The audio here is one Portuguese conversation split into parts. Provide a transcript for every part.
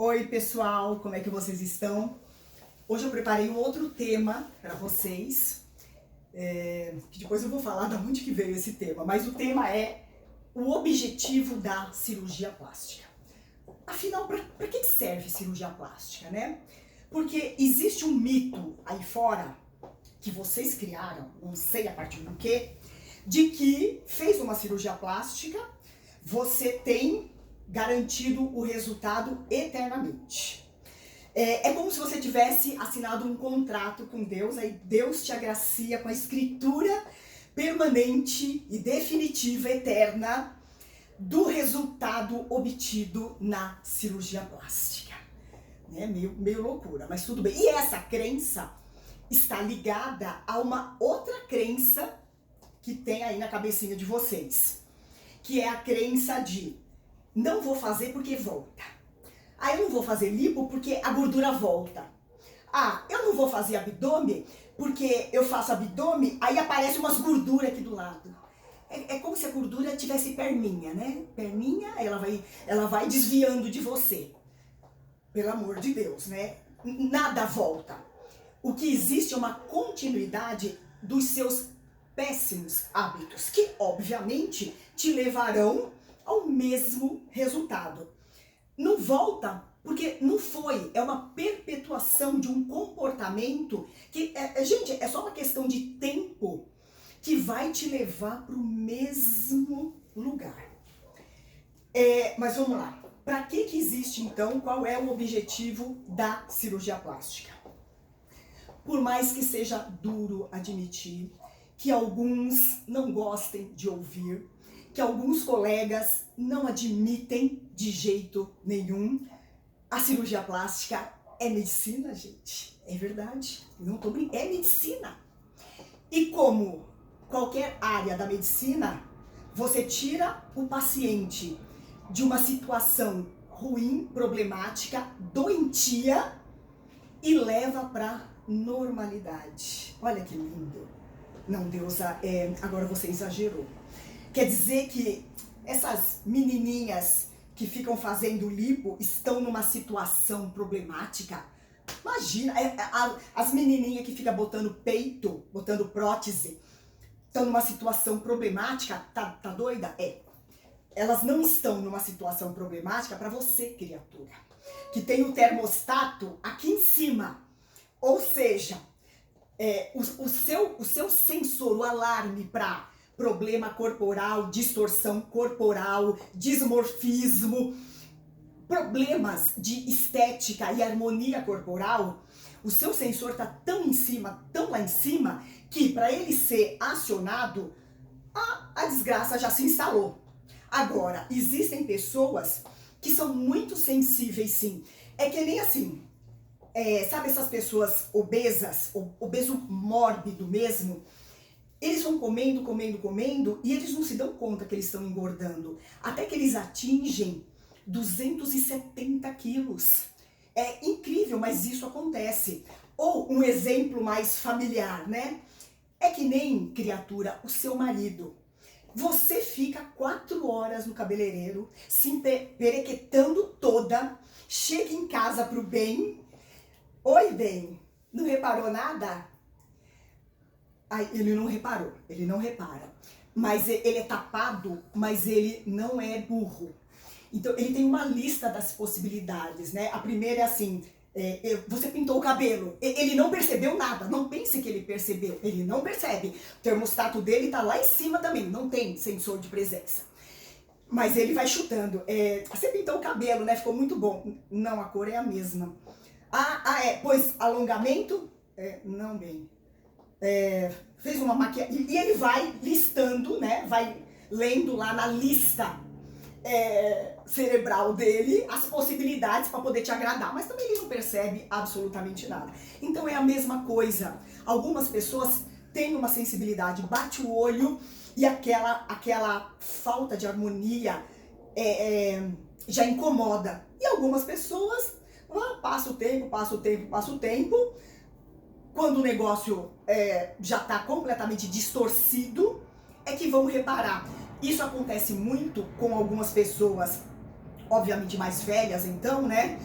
Oi pessoal, como é que vocês estão? Hoje eu preparei um outro tema para vocês, que depois eu vou falar de onde que veio esse tema, mas o tema é o objetivo da cirurgia plástica. Afinal, para que serve cirurgia plástica, né? Porque existe um mito aí fora, que vocês criaram, não sei a partir do quê, de que fez uma cirurgia plástica, você tem garantido o resultado eternamente. É como se você tivesse assinado um contrato com Deus, aí Deus te agracia com a escritura permanente e definitiva, eterna, do resultado obtido na cirurgia plástica. Né? Meio loucura, mas tudo bem. E essa crença está ligada a uma outra crença que tem aí na cabecinha de vocês, que é a crença de não vou fazer porque volta. Ah, eu não vou fazer lipo porque a gordura volta. Ah, eu não vou fazer abdômen porque eu faço abdômen, aí aparece umas gorduras aqui do lado. É como se a gordura tivesse perninha, né? Perninha, ela vai desviando de você. Pelo amor de Deus, né? Nada volta. O que existe é uma continuidade dos seus péssimos hábitos, que obviamente te levarão ao mesmo resultado. Não volta porque não foi, é uma perpetuação de um comportamento que, gente, é só uma questão de tempo que vai te levar para o mesmo lugar. Mas vamos lá, para que existe então, qual é o objetivo da cirurgia plástica? Por mais que seja duro admitir, que alguns não gostem de ouvir, que alguns colegas não admitem de jeito nenhum, a cirurgia plástica é medicina, gente. É verdade. Não tô brincando. É medicina. E como qualquer área da medicina, você tira o paciente de uma situação ruim, problemática, doentia e leva para normalidade. Olha que lindo. Não, Deus, agora você exagerou. Quer dizer que essas menininhas que ficam fazendo lipo estão numa situação problemática? Imagina, as menininhas que ficam botando peito, botando prótese, estão numa situação problemática? Tá doida? Elas não estão numa situação problemática para você, criatura, que tem o termostato aqui em cima. Ou seja, o seu sensor, o alarme para problema corporal, distorção corporal, dismorfismo, problemas de estética e harmonia corporal, o seu sensor está tão em cima, tão lá em cima, que para ele ser acionado, a desgraça já se instalou. Agora, existem pessoas que são muito sensíveis, sim. É que nem assim, sabe essas pessoas obesas, obeso mórbido mesmo? Eles vão comendo e eles não se dão conta que eles estão engordando. Até que eles atingem 270 quilos. É incrível, mas isso acontece. Ou um exemplo mais familiar, né? É que nem, criatura, o seu marido. Você fica 4 horas no cabeleireiro, se perequetando toda, chega em casa pro bem. Oi, bem, não reparou nada? Ai, ele não repara. Mas ele é tapado, mas ele não é burro. Então, ele tem uma lista das possibilidades, né? A primeira é assim, você pintou o cabelo, ele não percebeu nada, não pense que ele percebeu, ele não percebe. O termostato dele tá lá em cima também, não tem sensor de presença. Mas ele vai chutando, você pintou o cabelo, né? Ficou muito bom. Não, a cor é a mesma. Pois alongamento? Não, bem. Fez uma maquiagem, e ele vai listando, né? Vai lendo lá na lista cerebral dele as possibilidades para poder te agradar, mas também ele não percebe absolutamente nada. Então é a mesma coisa. Algumas pessoas têm uma sensibilidade, bate o olho e aquela falta de harmonia já incomoda. E algumas pessoas passa o tempo. Quando o negócio já está completamente distorcido, é que vão reparar. Isso acontece muito com algumas pessoas, obviamente mais velhas então, né?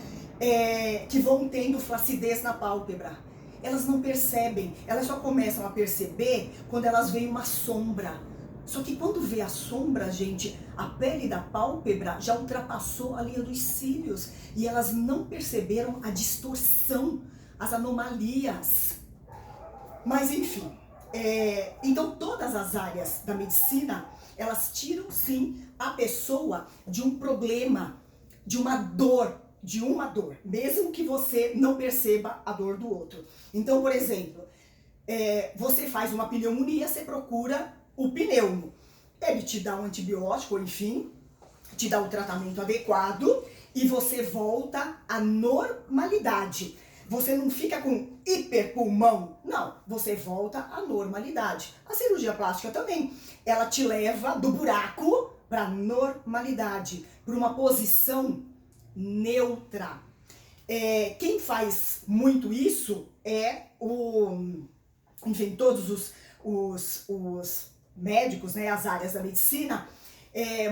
que vão tendo flacidez na pálpebra. Elas não percebem, elas só começam a perceber quando elas veem uma sombra. Só que quando vê a sombra, gente, a pele da pálpebra já ultrapassou a linha dos cílios e elas não perceberam a distorção, as anomalias. Mas enfim, então todas as áreas da medicina, elas tiram sim a pessoa de um problema, de uma dor, mesmo que você não perceba a dor do outro. Então, por exemplo, você faz uma pneumonia, você procura o pneumo. Ele te dá um antibiótico, enfim, te dá o tratamento adequado e você volta à normalidade. Você não fica com hiperpulmão, não, você volta à normalidade. A cirurgia plástica também, ela te leva do buraco para a normalidade, para uma posição neutra. Quem faz muito isso é enfim, todos os médicos, né, as áreas da medicina,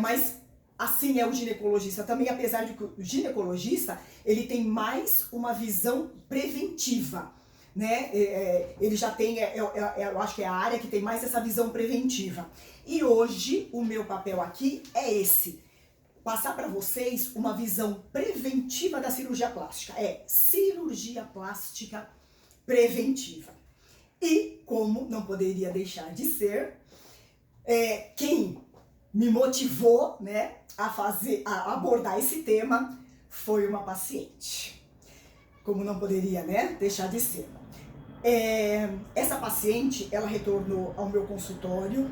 mas assim é o ginecologista também, apesar de que o ginecologista, ele tem mais uma visão preventiva, né? Ele já tem, eu acho que é a área que tem mais essa visão preventiva. E hoje, o meu papel aqui é esse, passar para vocês uma visão preventiva da cirurgia plástica. Cirurgia plástica preventiva. E, como não poderia deixar de ser, quem me motivou, né, a abordar esse tema foi uma paciente. Como não poderia, né, deixar de ser. Essa paciente, ela retornou ao meu consultório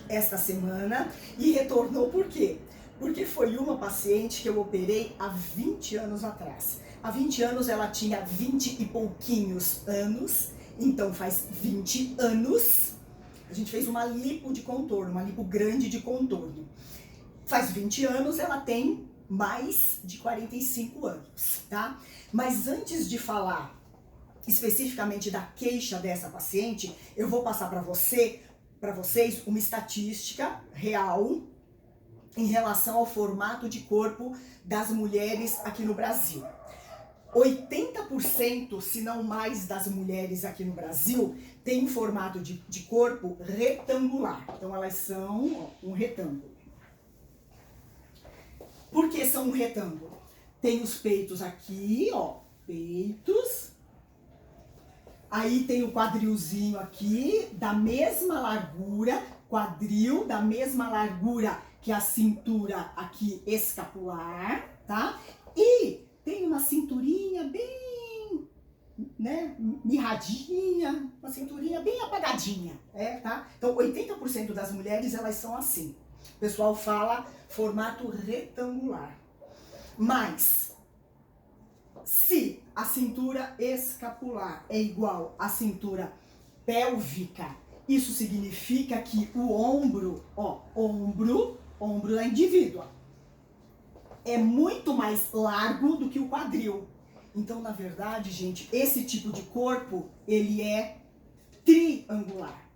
esta semana e retornou por quê? Porque foi uma paciente que eu operei há 20 anos atrás. Há 20 anos ela tinha 20 e pouquinhos anos, então faz 20 anos a gente fez uma lipo de contorno, uma lipo grande de contorno. Faz 20 anos ela tem mais de 45 anos, tá? Mas antes de falar especificamente da queixa dessa paciente, eu vou passar para vocês uma estatística real em relação ao formato de corpo das mulheres aqui no Brasil. 80%, se não mais, das mulheres aqui no Brasil têm um formato de corpo retangular. Então elas são um retângulo. Por que são um retângulo? Tem os peitos aqui, ó, peitos. Aí tem o quadrilzinho aqui, da mesma largura, quadril da mesma largura que a cintura aqui escapular, tá? E tem uma cinturinha bem, né, mirradinha, uma cinturinha bem apagadinha, tá? Então, 80% das mulheres, elas são assim. O pessoal fala formato retangular. Mas, se a cintura escapular é igual à cintura pélvica, isso significa que o ombro, ó, ombro da indivídua, é muito mais largo do que o quadril. Então, na verdade, gente, esse tipo de corpo, ele é triangular.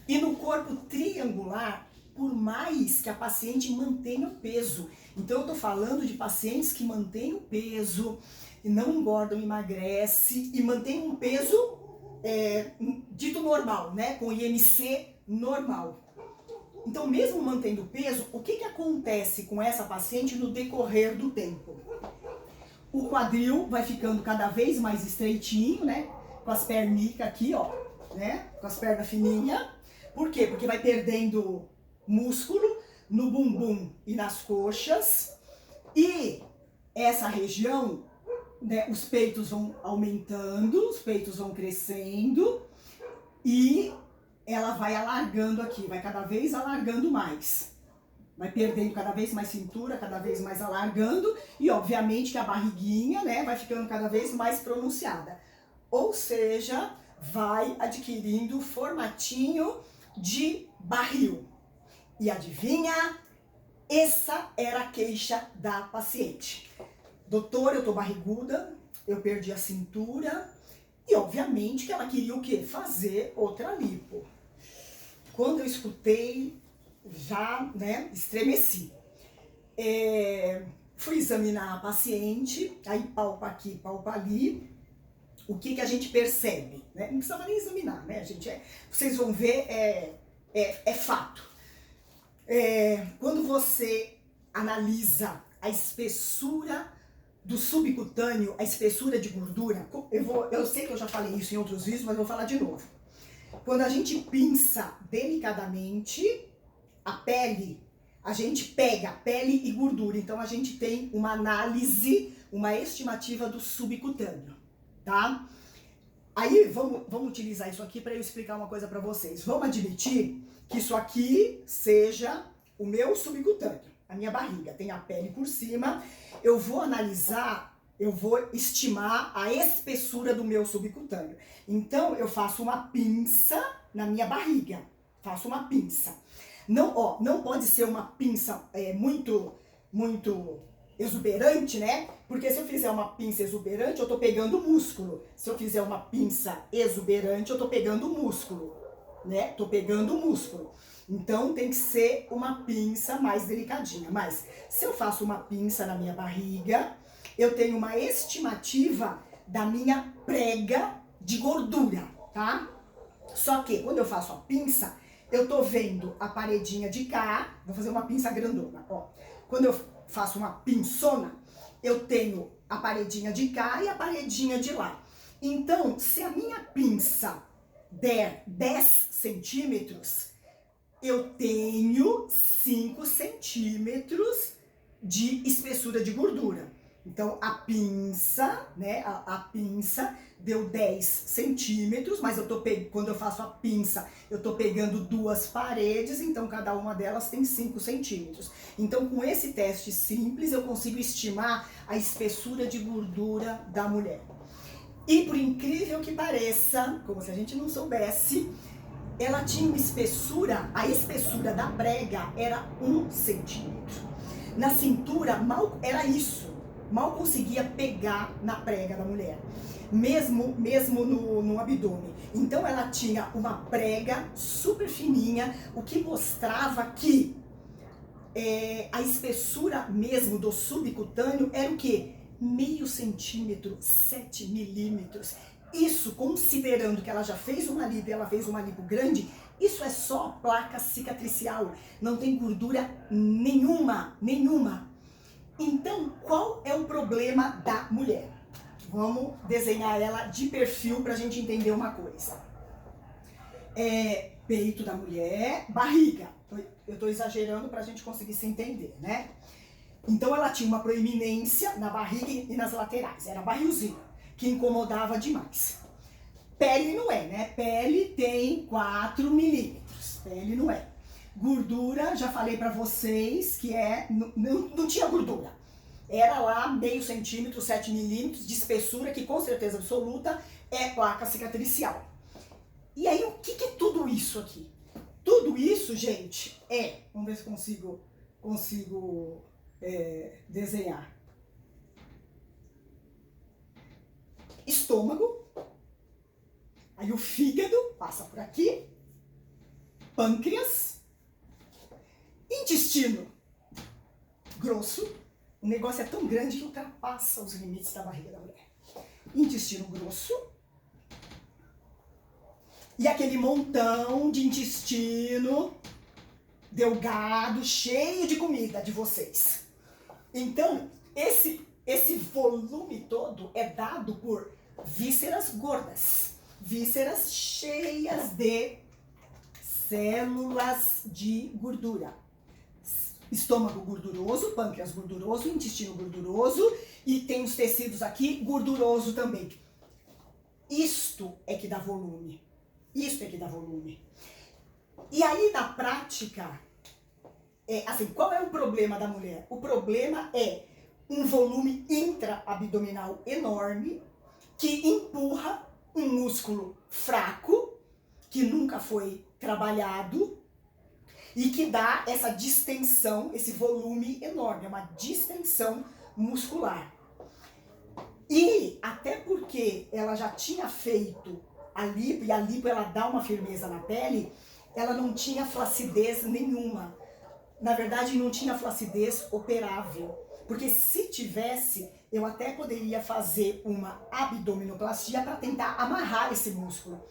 E no corpo triangular, por mais que a paciente mantenha o peso, então eu tô falando de pacientes que mantêm o peso, e não engordam, emagrece e mantém um peso dito normal, né, com IMC normal. Então, mesmo mantendo o peso, o que acontece com essa paciente no decorrer do tempo? O quadril vai ficando cada vez mais estreitinho, né? Com as pernicas aqui, ó, né? Com as pernas fininhas. Por quê? Porque vai perdendo músculo no bumbum e nas coxas. E essa região, né, os peitos vão aumentando, os peitos vão crescendo e ela vai alargando aqui, vai cada vez alargando mais. Vai perdendo cada vez mais cintura, cada vez mais alargando. E, obviamente, que a barriguinha, né, vai ficando cada vez mais pronunciada. Ou seja, vai adquirindo formatinho de barril. E adivinha? Essa era a queixa da paciente. Doutor, eu tô barriguda, eu perdi a cintura. E, obviamente, que ela queria o quê? Fazer outra lipo. Quando eu escutei, já, né, estremeci. fui examinar a paciente, aí palpa aqui, palpa ali. O que a gente percebe, né? Não precisava nem examinar, né, gente? Vocês vão ver, é fato. Quando você analisa a espessura do subcutâneo, a espessura de gordura, eu sei que eu já falei isso em outros vídeos, mas vou falar de novo. Quando a gente pinça delicadamente a pele, a gente pega pele e gordura. Então a gente tem uma análise, uma estimativa do subcutâneo, tá? Aí vamos utilizar isso aqui para eu explicar uma coisa para vocês. Vamos admitir que isso aqui seja o meu subcutâneo, a minha barriga, tem a pele por cima. Eu vou analisar, eu vou estimar a espessura do meu subcutâneo. Então eu faço uma pinça na minha barriga, faço uma pinça. Não pode ser uma pinça muito exuberante, né? Porque se eu fizer uma pinça exuberante, eu tô pegando músculo. Se eu fizer uma pinça exuberante, eu tô pegando músculo, né? Tô pegando músculo. Então tem que ser uma pinça mais delicadinha. Mas se eu faço uma pinça na minha barriga, eu tenho uma estimativa da minha prega de gordura, tá? Só que quando eu faço a pinça, eu tô vendo a paredinha de cá, vou fazer uma pinça grandona, ó. Quando eu faço uma pinçona, eu tenho a paredinha de cá e a paredinha de lá. Então, se a minha pinça der 10 centímetros, eu tenho 5 centímetros de espessura de gordura. Então, a pinça, né, a pinça deu 10 centímetros, mas quando eu faço a pinça, eu tô pegando duas paredes, então cada uma delas tem 5 centímetros. Então, com esse teste simples, eu consigo estimar a espessura de gordura da mulher. E por incrível que pareça, como se a gente não soubesse, ela tinha uma espessura, a espessura da prega era 1 centímetro. Na cintura, mal era isso. Mal conseguia pegar na prega da mulher, mesmo no abdômen. Então ela tinha uma prega super fininha, o que mostrava que a espessura mesmo do subcutâneo era o quê? Meio centímetro, 7 milímetros. Isso, considerando que ela já fez uma lipo e ela fez uma lipo grande, isso é só placa cicatricial, não tem gordura nenhuma. Então, qual é o problema da mulher? Vamos desenhar ela de perfil para a gente entender uma coisa. Peito da mulher, barriga. Eu estou exagerando para a gente conseguir se entender, né? Então, ela tinha uma proeminência na barriga e nas laterais. Era barrilzinho, que incomodava demais. Pele não é, né? Pele tem 4 milímetros. Pele não é. Gordura, já falei pra vocês que não tinha gordura. Era lá meio centímetro, 7 milímetros de espessura, que com certeza absoluta é placa cicatricial. E aí, o que é tudo isso aqui? Tudo isso, gente, vamos ver se consigo desenhar. Estômago, aí o fígado passa por aqui, pâncreas, intestino grosso, o negócio é tão grande que ultrapassa os limites da barriga da mulher. Intestino grosso e aquele montão de intestino delgado, cheio de comida de vocês. Então, esse volume todo é dado por vísceras gordas, vísceras cheias de células de gordura. Estômago gorduroso, pâncreas gorduroso, intestino gorduroso e tem os tecidos aqui gorduroso também. Isto é que dá volume. Isto é que dá volume. E aí, na prática, assim, qual é o problema da mulher? O problema é um volume intraabdominal enorme que empurra um músculo fraco, que nunca foi trabalhado, e que dá essa distensão, esse volume enorme, é uma distensão muscular. E até porque ela já tinha feito a lipo, e a lipo ela dá uma firmeza na pele, ela não tinha flacidez nenhuma. Na verdade, não tinha flacidez operável. Porque se tivesse, eu até poderia fazer uma abdominoplastia para tentar amarrar esse músculo.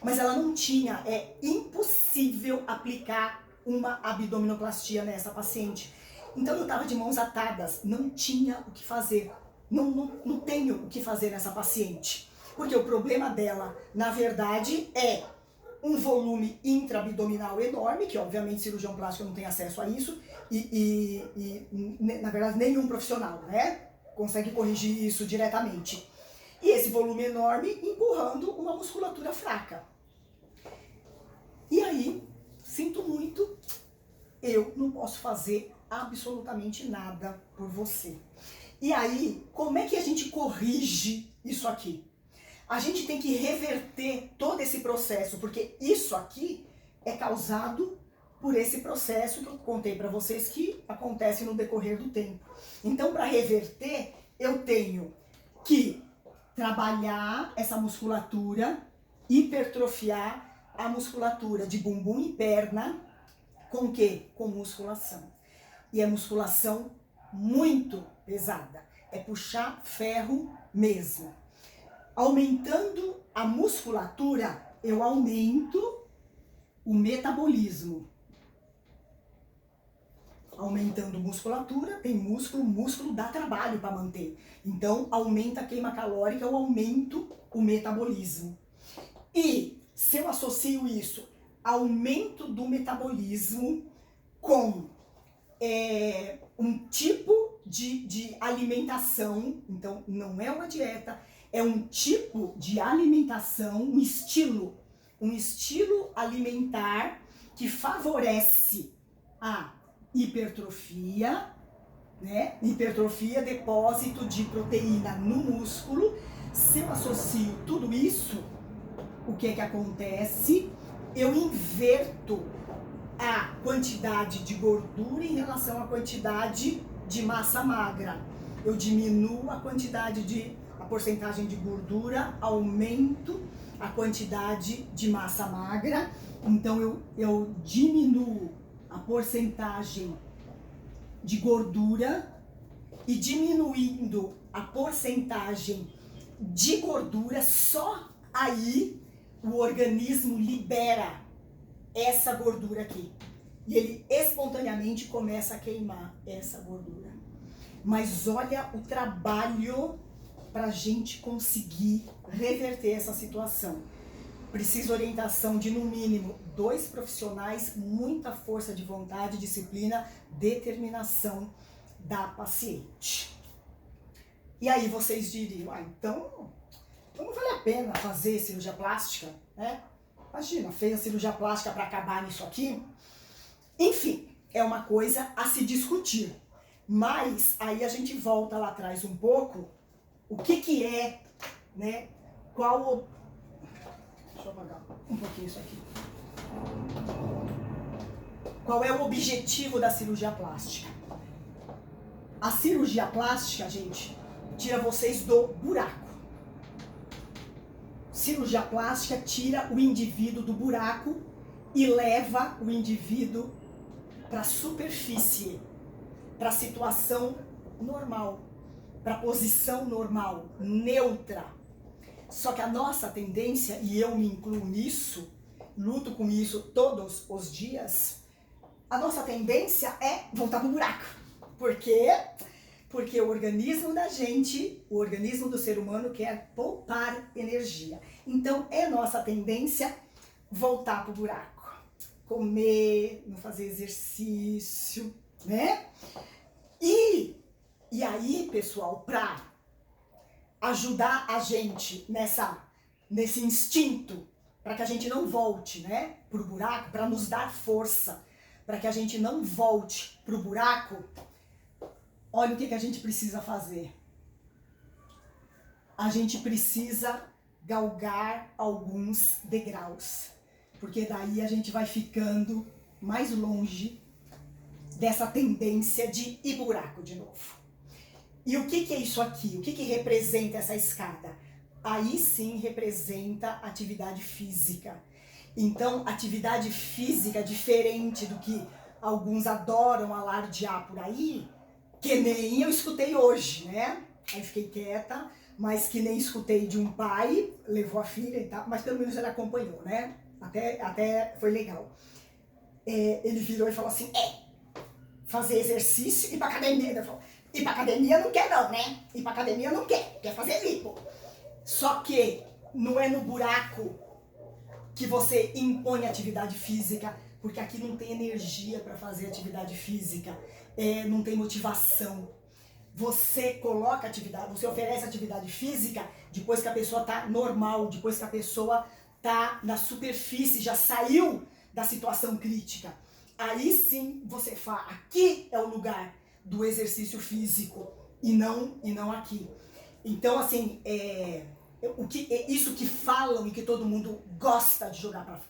Mas ela não tinha, é impossível aplicar uma abdominoplastia nessa paciente. Então eu estava de mãos atadas, não tinha o que fazer. Não tenho o que fazer nessa paciente. Porque o problema dela, na verdade, é um volume intraabdominal enorme, que obviamente cirurgião plástico não tem acesso a isso, na verdade nenhum profissional, né, consegue corrigir isso diretamente. E esse volume enorme empurrando uma musculatura fraca. E aí, sinto muito, eu não posso fazer absolutamente nada por você. E aí, como é que a gente corrige isso aqui? A gente tem que reverter todo esse processo, porque isso aqui é causado por esse processo que eu contei para vocês que acontece no decorrer do tempo. Então, para reverter, eu tenho que trabalhar essa musculatura, hipertrofiar a musculatura de bumbum e perna, com o quê? Com musculação. E é musculação muito pesada. É puxar ferro mesmo. Aumentando a musculatura, eu aumento o metabolismo. Aumentando musculatura, tem músculo, músculo dá trabalho para manter. Então, aumenta a queima calórica, eu aumento o metabolismo. E se eu associo isso, aumento do metabolismo com um tipo de alimentação, então não é uma dieta, é um tipo de alimentação, um estilo alimentar que favorece a hipertrofia, né? Hipertrofia, depósito de proteína no músculo. Se eu associo tudo isso, o que é que acontece? Eu inverto a quantidade de gordura em relação à quantidade de massa magra. Eu diminuo a porcentagem de gordura, aumento a quantidade de massa magra. Então eu diminuo a porcentagem de gordura e diminuindo a porcentagem de gordura, só aí o organismo libera essa gordura aqui. E ele espontaneamente começa a queimar essa gordura. Mas olha o trabalho para a gente conseguir reverter essa situação. Precisa orientação de, no mínimo, 2 profissionais, muita força de vontade, disciplina, determinação da paciente. E aí vocês diriam, então não vale a pena fazer cirurgia plástica, né? Imagina, fez a cirurgia plástica para acabar nisso aqui. Enfim, é uma coisa a se discutir. Mas aí a gente volta lá atrás um pouco, o que é, né? Deixa eu apagar um pouquinho isso aqui. Qual é o objetivo da cirurgia plástica? A cirurgia plástica, gente, tira vocês do buraco. Cirurgia plástica tira o indivíduo do buraco e leva o indivíduo para a superfície, para a situação normal, para a posição normal, neutra. Só que a nossa tendência, e eu me incluo nisso, luto com isso todos os dias, a nossa tendência é voltar para o buraco. Por quê? Porque o organismo da gente, o organismo do ser humano quer poupar energia. Então, é nossa tendência voltar para o buraco. Comer, não fazer exercício, né? E aí, pessoal, para ajudar a gente nesse instinto, para que a gente não volte, né, para o buraco, para nos dar força, para que a gente não volte para o buraco, olha o que a gente precisa fazer. A gente precisa galgar alguns degraus, porque daí a gente vai ficando mais longe dessa tendência de ir pro buraco de novo. E o que é isso aqui? O que representa essa escada? Aí sim representa atividade física. Então, atividade física, diferente do que alguns adoram alardear por aí, Que nem eu escutei hoje, né? Aí fiquei quieta, mas que nem escutei de um pai, levou a filha e tal, mas pelo menos ele acompanhou, né? Até foi legal. Ele virou e falou assim, fazer exercício e ir pra academia. Ele falou, ir pra academia não quer não, né? Ir pra academia não quer fazer lipo. Só que não é no buraco que você impõe atividade física, porque aqui não tem energia para fazer atividade física, não tem motivação. Você coloca atividade, você oferece atividade física depois que a pessoa tá normal, depois que a pessoa tá na superfície, já saiu da situação crítica. Aí sim você fala, aqui é o lugar do exercício físico e não aqui. Então assim, isso que falam e que todo mundo gosta de jogar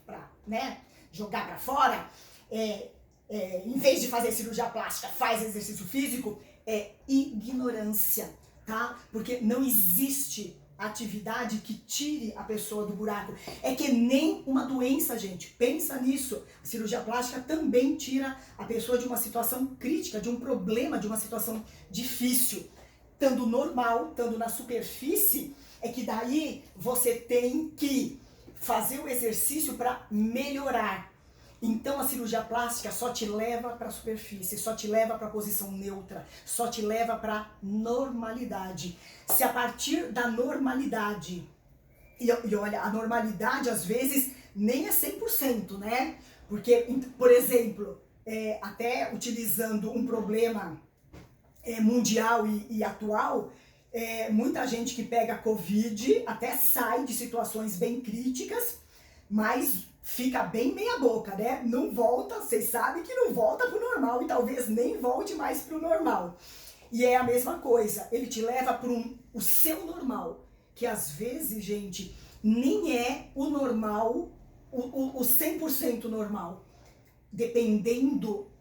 jogar para fora, em vez de fazer cirurgia plástica, faz exercício físico, é ignorância, tá? Porque não existe atividade que tire a pessoa do buraco. É que nem uma doença, gente. Pensa nisso. A cirurgia plástica também tira a pessoa de uma situação crítica, de um problema, de uma situação difícil. Estando normal, estando na superfície, é que daí você tem que fazer o exercício para melhorar. Então a cirurgia plástica só te leva para a superfície, só te leva para a posição neutra, só te leva para a normalidade. Se a partir da normalidade, e olha, a normalidade às vezes nem é 100%, né? Porque, por exemplo, até utilizando um problema mundial e atual, muita gente que pega Covid até sai de situações bem críticas, mas fica bem meia boca, né? Não volta, vocês sabem que não volta pro normal e talvez nem volte mais pro normal. E é a mesma coisa, ele te leva para o seu normal, que às vezes, gente, nem é o normal, o 100% normal, dependendo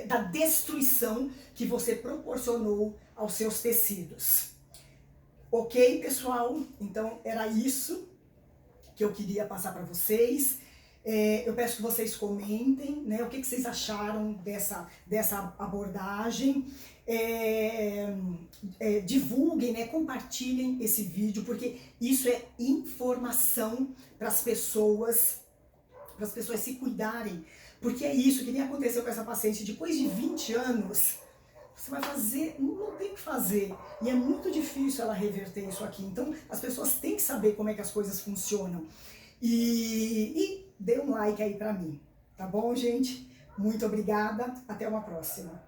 da destruição que você proporcionou aos seus tecidos. Ok, pessoal? Então era isso que eu queria passar para vocês. Eu peço que vocês comentem, né, o que vocês acharam dessa abordagem. Divulguem, né, compartilhem esse vídeo, porque isso é informação para as pessoas se cuidarem. Porque é isso que nem aconteceu com essa paciente. Depois de 20 anos, você vai fazer, não tem o que fazer. E é muito difícil ela reverter isso aqui. Então, as pessoas têm que saber como é que as coisas funcionam. E dê um like aí pra mim. Tá bom, gente? Muito obrigada. Até uma próxima.